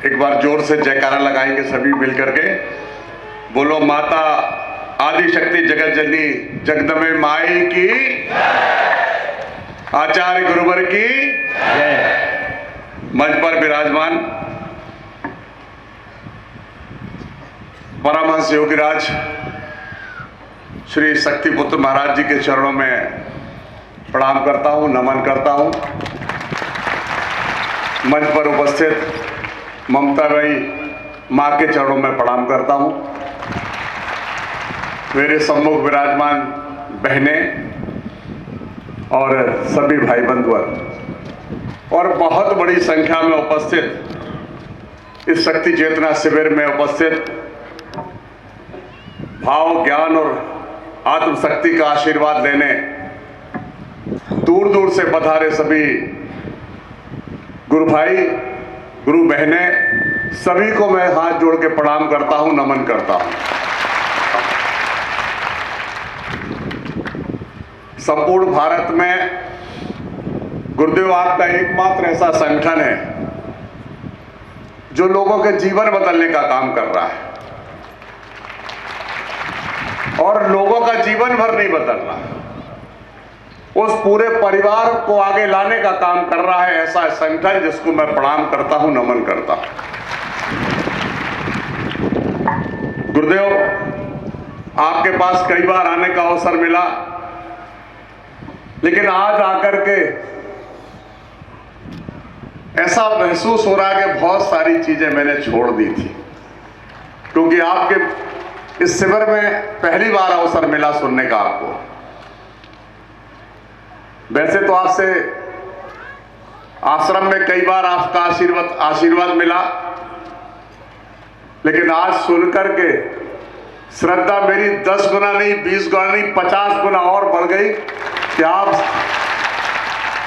एक बार जोर से जयकारा लगाएंगे सभी मिलकर के। बोलो माता आदि शक्ति जगत जननी जगदम्बे माई की, आचार्य गुरुवर की मंच पर विराजमान परमहंस योगीराज श्री शक्तिपुत्र महाराज जी के चरणों में प्रणाम करता हूं, नमन करता हूं। मंच पर उपस्थित ममता भाई मां के चरणों में प्रणाम करता हूं। मेरे सम्मुख विराजमान बहनें और सभी भाई बंधुवर और बहुत बड़ी संख्या में उपस्थित इस शक्ति चेतना शिविर में उपस्थित भाव ज्ञान और आत्मशक्ति का आशीर्वाद लेने दूर दूर से पधारे सभी गुरु भाई गुरु बहनें, सभी को मैं हाथ जोड़ के प्रणाम करता हूं, नमन करता हूं। संपूर्ण भारत में गुरुदेव आपका एकमात्र ऐसा संगठन है जो लोगों के जीवन बदलने का काम कर रहा है और लोगों का जीवन भर नहीं बदल रहा, उस पूरे परिवार को आगे लाने का काम कर रहा है ऐसा संगठन जिसको मैं प्रणाम करता हूं, नमन करता हूं। गुरुदेव आपके पास कई बार आने का अवसर मिला, लेकिन आज आकर के ऐसा महसूस हो रहा है कि बहुत सारी चीजें मैंने छोड़ दी थी, क्योंकि आपके इस शिविर में पहली बार अवसर मिला सुनने का आपको। वैसे तो आपसे आश्रम में कई बार आपका आशीर्वाद मिला, लेकिन आज सुनकर के श्रद्धा मेरी 10 गुना नहीं, 20 गुना नहीं, 50 गुना और बढ़ गई कि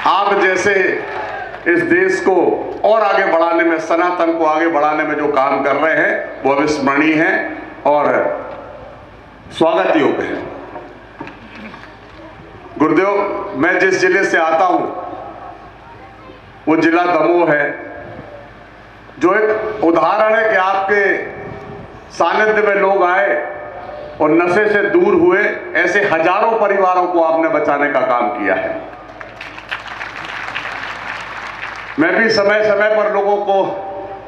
आप जैसे इस देश को और आगे बढ़ाने में, सनातन को आगे बढ़ाने में जो काम कर रहे हैं वो अविस्मरणीय है और स्वागत योग्य है। गुरुदेव मैं जिस जिले से आता हूं वो जिला दमोह है, जो एक उदाहरण है कि आपके सानिध्य में लोग आए और नशे से दूर हुए, ऐसे हजारों परिवारों को आपने बचाने का काम किया है। मैं भी समय समय पर लोगों को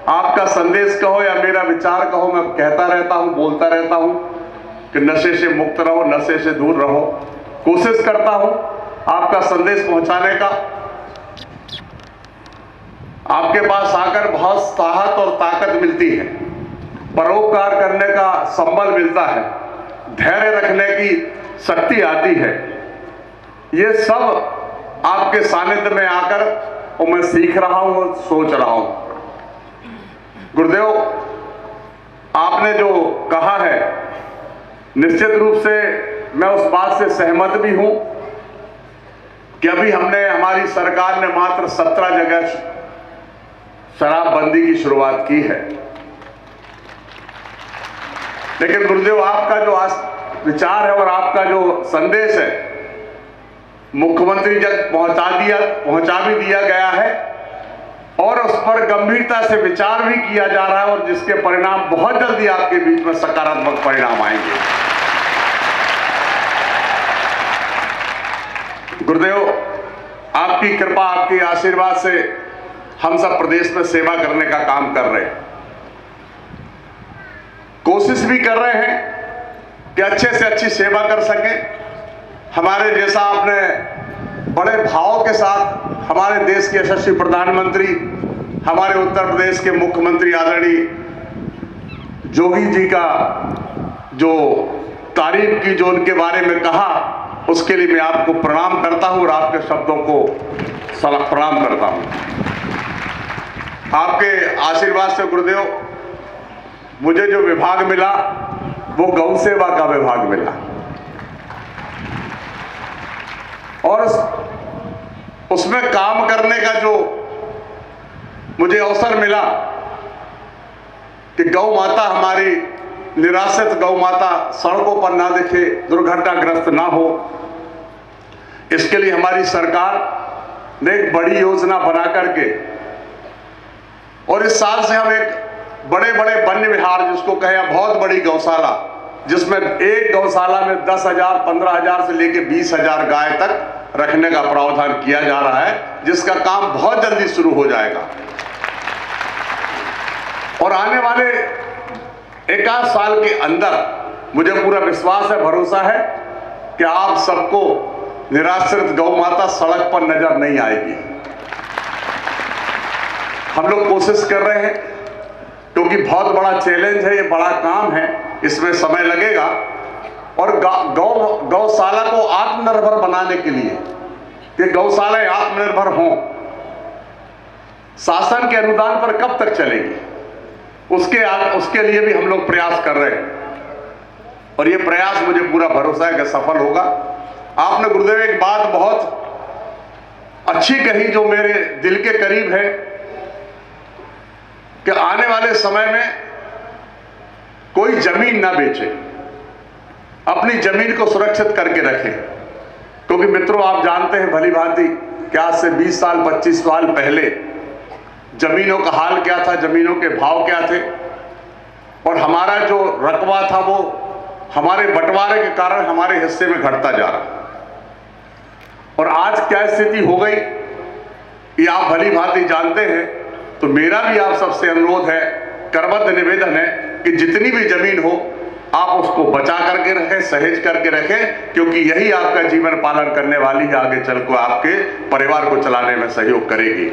आपका संदेश कहो या मेरा विचार कहो, मैं कहता रहता हूं, बोलता रहता हूं कि नशे से मुक्त रहो, नशे से दूर रहो। कोशिश करता हूं आपका संदेश पहुंचाने का। आपके पास आकर बहुत साहस और ताकत मिलती है, परोपकार करने का संबल मिलता है, धैर्य रखने की शक्ति आती है। ये सब आपके सानिध्य में आकर और मैं सीख रहा हूं और सोच रहा हूं। गुरुदेव आपने जो कहा है निश्चित रूप से मैं उस बात से सहमत भी हूं कि अभी हमारी सरकार ने मात्र 17 जगह शराबबंदी की शुरुआत की है, लेकिन गुरुदेव आपका जो आज विचार है और आपका जो संदेश है मुख्यमंत्री तक पहुंचा भी दिया गया है और उस पर गंभीरता से विचार भी किया जा रहा है और जिसके परिणाम बहुत जल्दी आपके बीच में सकारात्मक परिणाम आएंगे। गुरुदेव आपकी कृपा, आपके आशीर्वाद से हम सब प्रदेश में सेवा करने का काम कर रहे हैं, कोशिश भी कर रहे हैं कि अच्छे से अच्छी सेवा कर सकें। हमारे जैसा आपने बड़े भाव के साथ हमारे देश के यशस्वी प्रधानमंत्री, हमारे उत्तर प्रदेश के मुख्यमंत्री आदरणीय योगी जी का जो तारीफ की, जो उनके बारे में कहा, उसके लिए मैं आपको प्रणाम करता हूं और आपके शब्दों को प्रणाम करता हूं। आपके आशीर्वाद से गुरुदेव मुझे जो विभाग मिला वो गौ सेवा का विभाग मिला और उसमें काम करने का जो मुझे अवसर मिला कि गौ माता हमारी, निराश्रित गौ माता सड़कों पर ना दिखे, दुर्घटनाग्रस्त ना हो, इसके लिए हमारी सरकार ने एक बड़ी योजना बना करके और इस साल से हम एक बड़े बड़े वन्य विहार, जिसको कहें बहुत बड़ी गौशाला, जिसमें एक गौशाला में 10,000 15,000 से लेकर 20,000 गाय तक रखने का प्रावधान किया जा रहा है, जिसका काम बहुत जल्दी शुरू हो जाएगा। और आने वाले 1 साल के अंदर मुझे पूरा विश्वास है, भरोसा है कि आप सबको निराश्रित गौ माता सड़क पर नजर नहीं आएगी। हम लोग कोशिश कर रहे हैं, क्योंकि बहुत बड़ा चैलेंज है, ये बड़ा काम है, इसमें समय लगेगा। और गौशाला को आत्मनिर्भर बनाने के लिए, कि गौशालाएं आत्मनिर्भर हों, शासन के अनुदान पर कब तक चलेगी, उसके लिए भी हम लोग प्रयास कर रहे हैं। और ये प्रयास मुझे पूरा भरोसा है कि सफल होगा। आपने गुरुदेव एक बात बहुत अच्छी कही, जो मेरे दिल के करीब है, कि आने वाले समय में कोई जमीन ना बेचे, अपनी जमीन को सुरक्षित करके रखें। क्योंकि मित्रों, आप जानते हैं भली भांति कि आज से 20 साल 25 साल पहले जमीनों का हाल क्या था, जमीनों के भाव क्या थे, और हमारा जो रकबा था वो हमारे बंटवारे के कारण हमारे हिस्से में घटता जा रहा। और आज क्या स्थिति हो गई ये आप भली भांति जानते हैं। तो मेरा भी आप सबसे अनुरोध है, करबद्ध निवेदन है कि जितनी भी जमीन हो आप उसको बचा करके रखें, सहेज करके रखें, क्योंकि यही आपका जीवन पालन करने वाली है, आगे चल कर आपके परिवार को चलाने में सहयोग करेगी।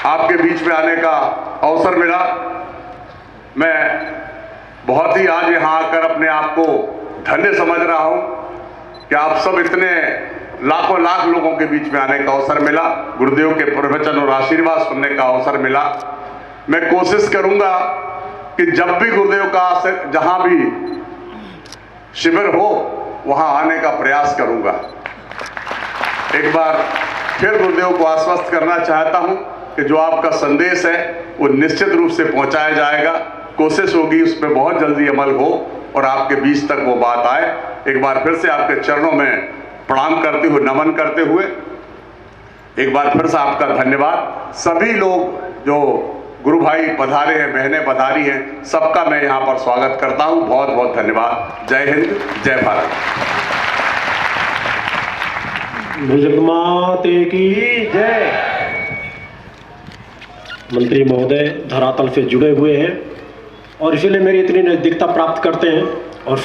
आपके बीच में आने का अवसर मिला, मैं बहुत ही आज यहाँ आकर अपने आप को धन्य समझ रहा हूँ कि आप सब इतने लाखों लाख लोगों के बीच में आने का अवसर मिला, गुरुदेव के प्रवचन और आशीर्वाद सुनने का अवसर मिला। मैं कोशिश करूंगा कि जब भी गुरुदेव का जहां भी शिविर हो वहां आने का प्रयास करूंगा। एक बार फिर गुरुदेव को आश्वस्त करना चाहता हूं कि जो आपका संदेश है वो निश्चित रूप से पहुंचाया जाएगा। कोशिश होगी उस पर बहुत जल्दी अमल हो और आपके बीच तक वो बात आए। एक बार फिर से आपके चरणों में प्रणाम करते हुए, नमन करते हुए एक बार फिर से आपका धन्यवाद। सभी लोग जो गुरु भाई पधारे हैं, बहनें पधारी हैं, सबका मैं यहाँ पर स्वागत करता हूँ। बहुत बहुत धन्यवाद। जय हिंद, जय भारत। बुजुर्ग माते की जय। मंत्री महोदय धरातल से जुड़े हुए हैं और इसलिए मेरी इतनी नजदीकता प्राप्त करते हैं और